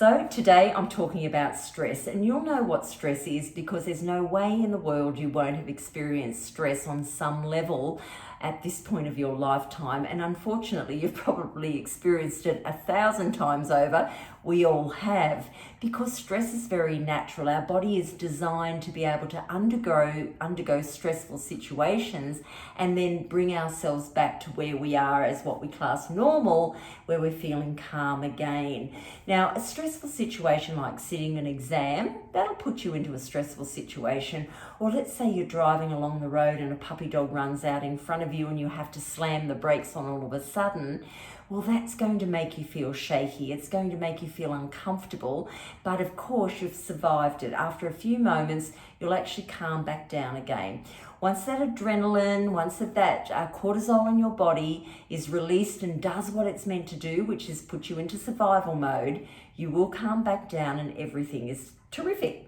So today I'm talking about stress, and you'll know what stress is because there's no way in the world you won't have experienced stress on some level at this point of your lifetime. And unfortunately, you've probably experienced it 1,000 times over. We all have, because stress is very natural. Our body is designed to be able to undergo stressful situations and then bring ourselves back to where we are as what we class normal, where we're feeling calm again. Now, a stressful situation like sitting an exam, that'll put you into a stressful situation. Or let's say you're driving along the road and a puppy dog runs out in front of you and you have to slam the brakes on all of a sudden. Well, that's going to make you feel shaky. It's going to make you feel uncomfortable. But of course, you've survived it. After a few moments, you'll actually calm back down again. Once that adrenaline, once that cortisol in your body is released and does what it's meant to do, which is put you into survival mode, you will calm back down and everything is terrific.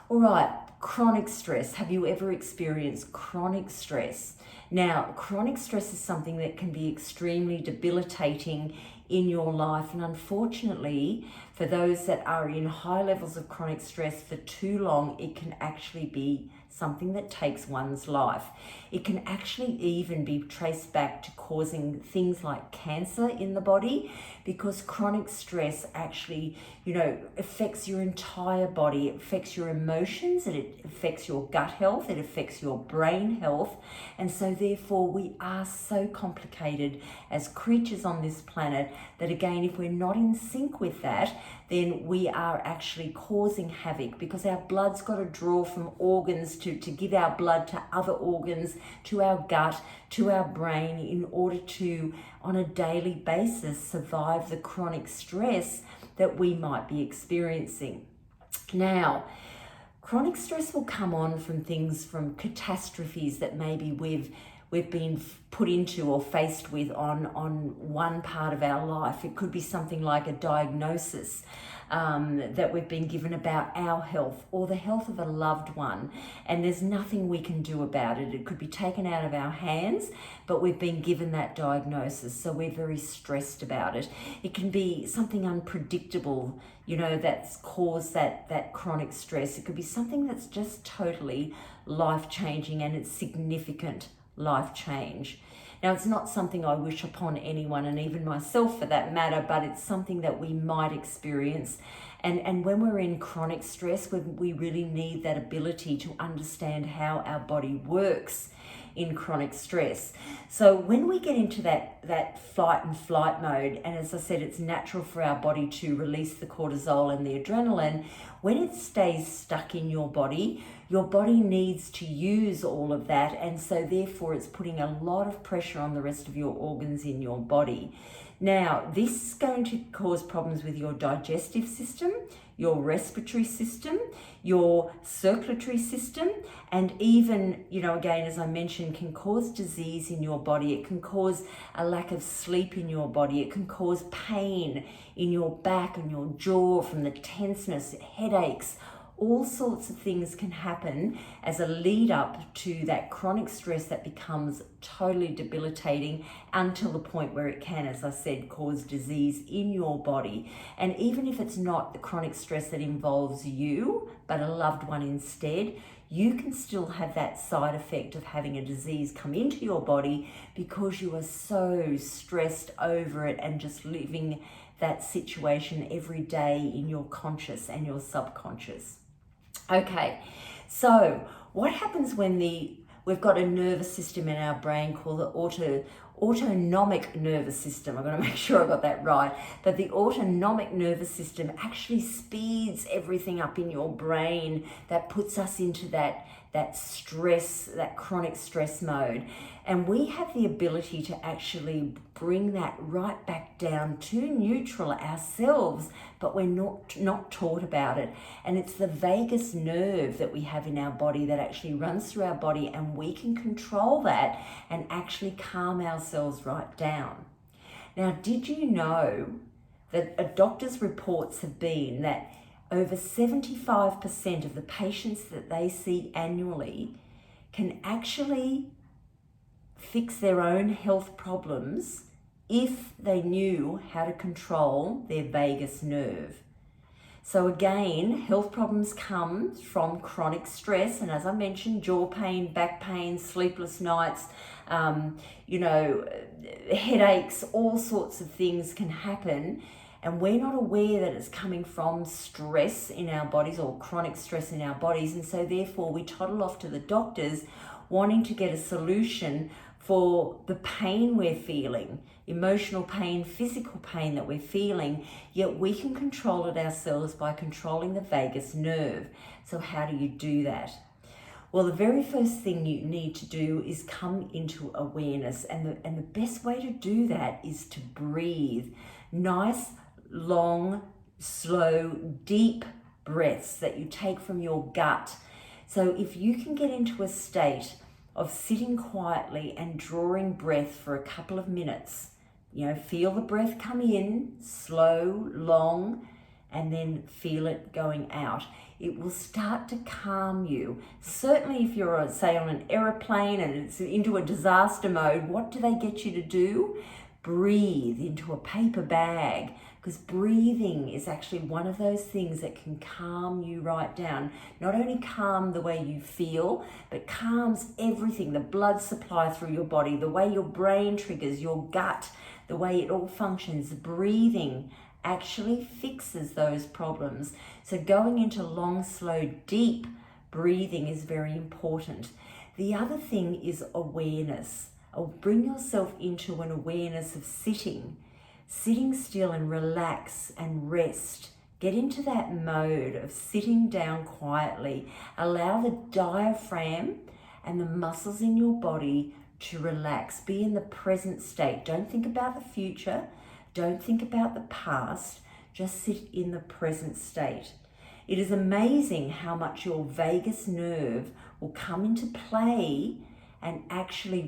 All right, chronic stress. Have you ever experienced chronic stress? Now, chronic stress is something that can be extremely debilitating in your life. And unfortunately, for those that are in high levels of chronic stress for too long, it can actually be something that takes one's life. It can actually even be traced back to causing things like cancer in the body, because chronic stress actually, affects your entire body. It affects your emotions, it affects your gut health, it affects your brain health. And so therefore we are so complicated as creatures on this planet that, again, if we're not in sync with that, then we are actually causing havoc, because our blood's got to draw from organs to give our blood to other organs, to our gut, to our brain, in order to, on a daily basis, survive the chronic stress that we might be experiencing. Now, chronic stress will come on from things, from catastrophes that maybe we've been put into or faced with on one part of our life. It could be something like a diagnosis that we've been given about our health or the health of a loved one, and there's nothing we can do about it. It could be taken out of our hands, but we've been given that diagnosis, so we're very stressed about it. It can be something unpredictable, that's caused that chronic stress. It could be something that's just totally life-changing, and it's significant life change. Now, it's not something I wish upon anyone, and even myself for that matter, but it's something that we might experience. And when we're in chronic stress, we really need that ability to understand how our body works in chronic stress. So when we get into that fight and flight mode, and as I said, it's natural for our body to release the cortisol and the adrenaline. When it stays stuck in your body needs to use all of that, and so therefore it's putting a lot of pressure on the rest of your organs in your body. Now, this is going to cause problems with your digestive system, your respiratory system, your circulatory system, and even, again, as I mentioned, can cause disease in your body. It can cause a lack of sleep in your body. It can cause pain in your back and your jaw from the tenseness, headaches. All sorts of things can happen as a lead up to that chronic stress that becomes totally debilitating, until the point where it can, as I said, cause disease in your body. And even if it's not the chronic stress that involves you, but a loved one instead, you can still have that side effect of having a disease come into your body because you are so stressed over it and just living that situation every day in your conscious and your subconscious. Okay, so what happens when we've got a nervous system in our brain called the autonomic nervous system. I'm going to make sure I got that right. But the autonomic nervous system actually speeds everything up in your brain that puts us into that stress, that chronic stress mode. And we have the ability to actually bring that right back down to neutral ourselves, but we're not taught about it. And it's the vagus nerve that we have in our body that actually runs through our body, and we can control that and actually calm ourselves right down. Now, did you know that a doctor's reports have been that over 75% of the patients that they see annually can actually fix their own health problems if they knew how to control their vagus nerve. So again, health problems come from chronic stress, and as I mentioned, jaw pain, back pain, sleepless nights, headaches, all sorts of things can happen, and we're not aware that it's coming from stress in our bodies or chronic stress in our bodies, and so therefore we toddle off to the doctors wanting to get a solution for the pain we're feeling, emotional pain, physical pain that we're feeling, yet we can control it ourselves by controlling the vagus nerve. So how do you do that? Well, the very first thing you need to do is come into awareness, and the best way to do that is to breathe. Nice, long, slow, deep breaths that you take from your gut. So if you can get into a state of sitting quietly and drawing breath for a couple of minutes, feel the breath come in, slow, long, and then feel it going out. It will start to calm you. Certainly if you're, say, on an aeroplane and it's into a disaster mode, what do they get you to do? Breathe into a paper bag, because breathing is actually one of those things that can calm you right down. Not only calm the way you feel, but calms everything, the blood supply through your body, the way your brain triggers, your gut, the way it all functions. Breathing actually fixes those problems. So going into long, slow, deep breathing is very important. The other thing is awareness. Bring yourself into an awareness of sitting still and relax and rest. Get into that mode of sitting down quietly. Allow the diaphragm and the muscles in your body to relax. Be in the present state. Don't think about the future. Don't think about the past. Just sit in the present state. It is amazing how much your vagus nerve will come into play and actually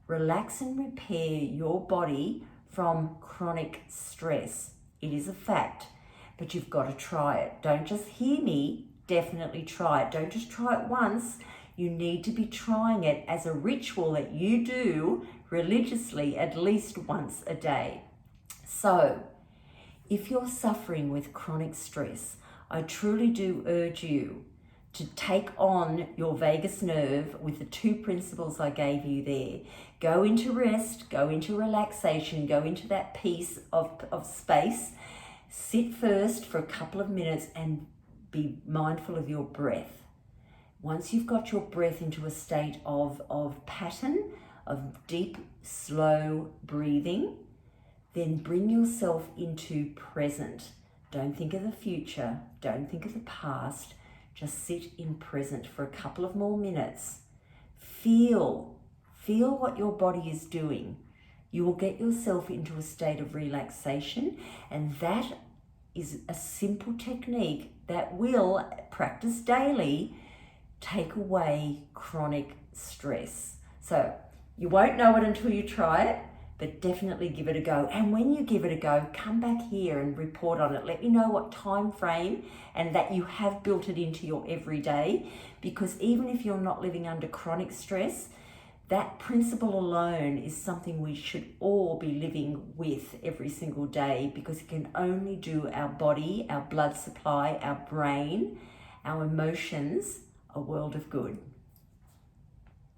relax and repair your body from chronic stress. It is a fact, but you've got to try it. Don't just hear me, definitely try it. Don't just try it once. You need to be trying it as a ritual that you do religiously at least once a day. So, if you're suffering with chronic stress, I truly do urge you to take on your vagus nerve with the two principles I gave you there. Go into rest, go into relaxation, go into that piece of space. Sit first for a couple of minutes and be mindful of your breath. Once you've got your breath into a state of pattern, of deep, slow breathing, then bring yourself into present. Don't think of the future, don't think of the past. Just sit in present for a couple of more minutes. Feel what your body is doing. You will get yourself into a state of relaxation, and that is a simple technique that will, practice daily, take away chronic stress. So you won't know it until you try it, but definitely give it a go. And when you give it a go, come back here and report on it. Let me know what time frame and that you have built it into your everyday, because even if you're not living under chronic stress, that principle alone is something we should all be living with every single day, because it can only do our body, our blood supply, our brain, our emotions a world of good.